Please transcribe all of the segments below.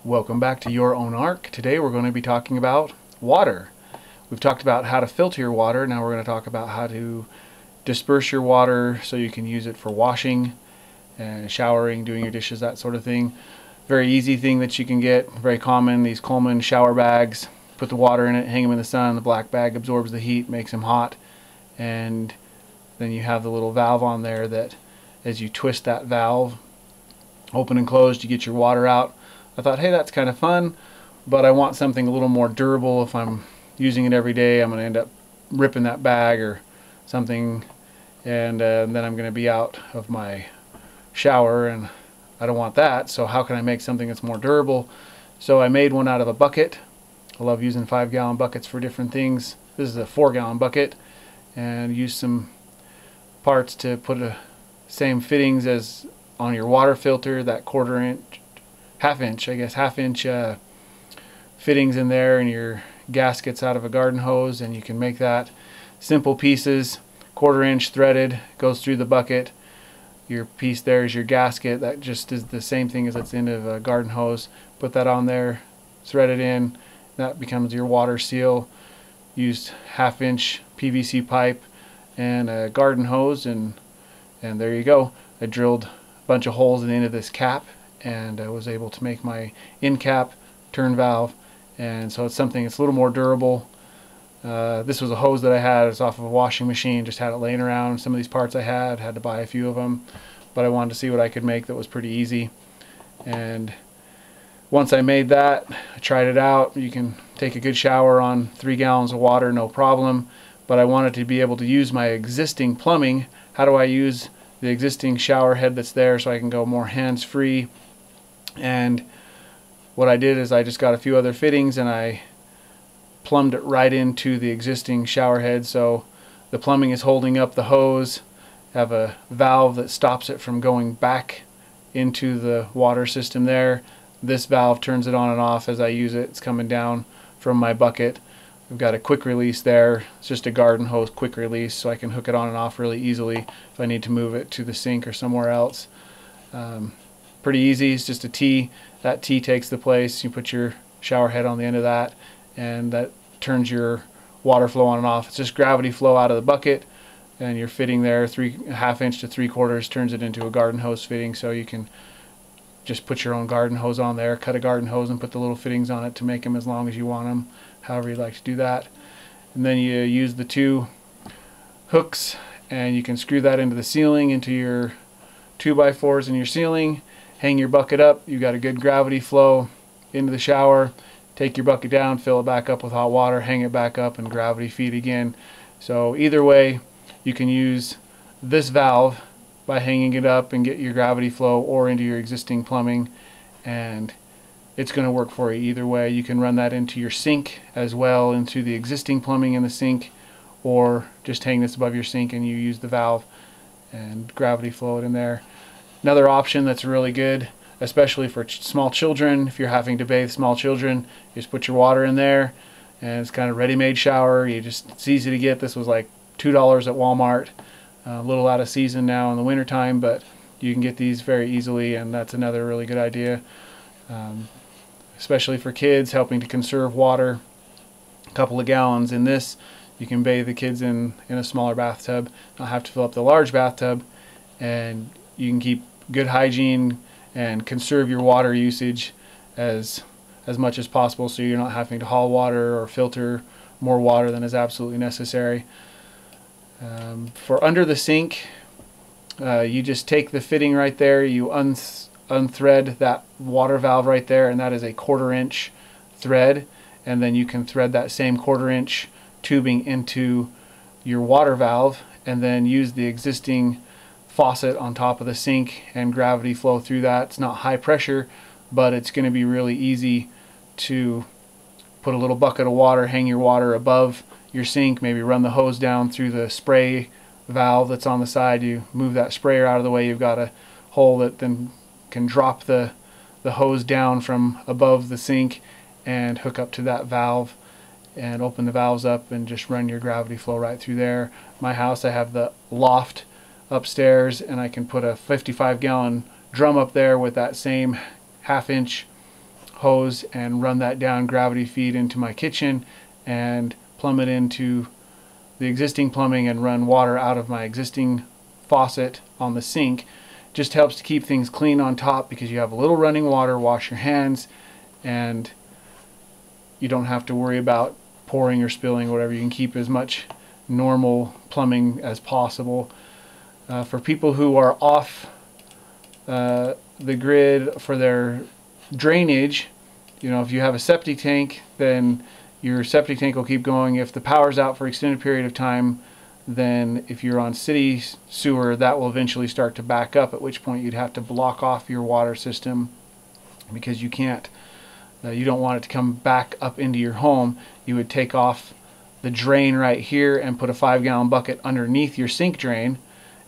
Welcome back to Your Own Ark. Today we're going to be talking about water. We've talked about how to filter your water. Now we're going to talk about how to disperse your water so you can use it for washing and showering, doing your dishes, that sort of thing. Very easy thing that you can get, very common, these Coleman shower bags. Put the water in it, hang them in the sun. The black bag absorbs the heat, makes them hot, and then you have the little valve on there that as you twist that valve, open and closed, you get your water out. I thought, hey, that's kind of fun, but I want something a little more durable. If I'm using it every day, I'm going to end up ripping that bag or something, and then I'm going to be out of my shower, and I don't want that. So how can I make something that's more durable? So I made one out of a bucket. I love using 5-gallon buckets for different things. This is a 4-gallon bucket, and use some parts to put a same fittings as on your water filter, that half inch fittings in there, and your gaskets out of a garden hose, and you can make that simple pieces, 1/4 inch threaded, goes through the bucket. Your piece there is your gasket. That just is the same thing as at the end of a garden hose. Put that on there, thread it in, that becomes your water seal. Used 1/2 inch PVC pipe and a garden hose, and there you go. I drilled a bunch of holes in the end of this cap, and I was able to make my end cap turn valve, and so it's something that's a little more durable. This was a hose that I had. It's off of a washing machine, just had it laying around. Some of these parts I had to buy a few of them, but I wanted to see what I could make that was pretty easy. And once I made that, I tried it out. You can take a good shower on 3 gallons of water, no problem, but I wanted to be able to use my existing plumbing. How do I use the existing shower head that's there so I can go more hands-free? And what I did is I just got a few other fittings and I plumbed it right into the existing shower head, so the plumbing is holding up the hose. I have a valve that stops it from going back into the water system there. This valve turns it on and off as I use it. It's coming down from my bucket. I've got a quick release there. It's just a garden hose quick release, so I can hook it on and off really easily if I need to move it to the sink or somewhere else. Pretty easy. It's just a T. That T takes the place. You put your shower head on the end of that, and that turns your water flow on and off. It's just gravity flow out of the bucket, and your fitting there, 1/2 inch to 3/4, turns it into a garden hose fitting, so you can just put your own garden hose on there, cut a garden hose and put the little fittings on it to make them as long as you want them, however you'd like to do that. And then you use the 2 hooks, and you can screw that into the ceiling, into your 2x4s in your ceiling. Hang your bucket up. You got a good gravity flow into the shower. Take your bucket down, fill it back up with hot water, hang it back up, and gravity feed again. So either way, you can use this valve by hanging it up and get your gravity flow, or into your existing plumbing, and it's going to work for you either way. You can run that into your sink as well, into the existing plumbing in the sink, or just hang this above your sink and you use the valve and gravity flow it in there. Another option that's really good, especially for small children, if you're having to bathe small children, you just put your water in there, and it's kind of ready-made shower. It's easy to get. This was like $2 at Walmart. A little out of season now in the winter time, but you can get these very easily, and that's another really good idea, especially for kids, helping to conserve water. A couple of gallons in this, you can bathe the kids in a smaller bathtub, not have to fill up the large bathtub, and you can keep good hygiene and conserve your water usage as much as possible, so you're not having to haul water or filter more water than is absolutely necessary. For under the sink, you just take the fitting right there, you unthread that water valve right there, and that is a 1/4 inch thread, and then you can thread that same 1/4 inch tubing into your water valve, and then use the existing faucet on top of the sink and gravity flow through that. It's not high pressure, but it's going to be really easy to put a little bucket of water, hang your water above your sink, maybe run the hose down through the spray valve that's on the side. You move that sprayer out of the way, you've got a hole that then can drop the hose down from above the sink and hook up to that valve and open the valves up and just run your gravity flow right through there. My house, I have the loft upstairs, and I can put a 55-gallon drum up there with that same 1/2 inch hose and run that down gravity feed into my kitchen and plumb it into the existing plumbing and run water out of my existing faucet on the sink. Just helps to keep things clean on top because you have a little running water, wash your hands, and you don't have to worry about pouring or spilling or whatever. You can keep as much normal plumbing as possible. For people who are off the grid for their drainage, you know, if you have a septic tank, then your septic tank will keep going. If the power's out for an extended period of time, then if you're on city sewer, that will eventually start to back up, at which point you'd have to block off your water system because you can't, you don't want it to come back up into your home. You would take off the drain right here and put a 5-gallon bucket underneath your sink drain,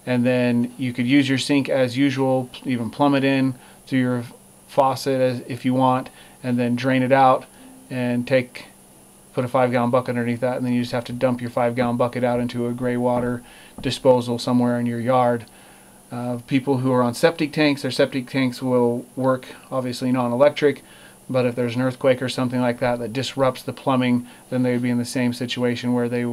and then you could use your sink as usual, even plumb it in through your faucet as if you want, and then drain it out and put a 5-gallon bucket underneath that, and then you just have to dump your 5-gallon bucket out into a gray water disposal somewhere in your yard. People who are on septic tanks, their septic tanks will work obviously non-electric, but if there's an earthquake or something like that that disrupts the plumbing, then they would be in the same situation where they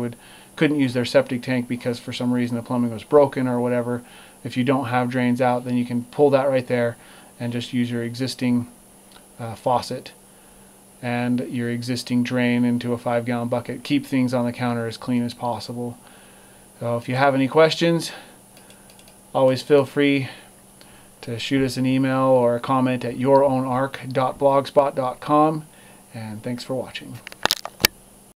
couldn't use their septic tank because for some reason the plumbing was broken or whatever. If you don't have drains out, then you can pull that right there and just use your existing faucet and your existing drain into a 5-gallon bucket. Keep things on the counter as clean as possible. So if you have any questions, always feel free to shoot us an email or a comment at yourownark.blogspot.com, and thanks for watching.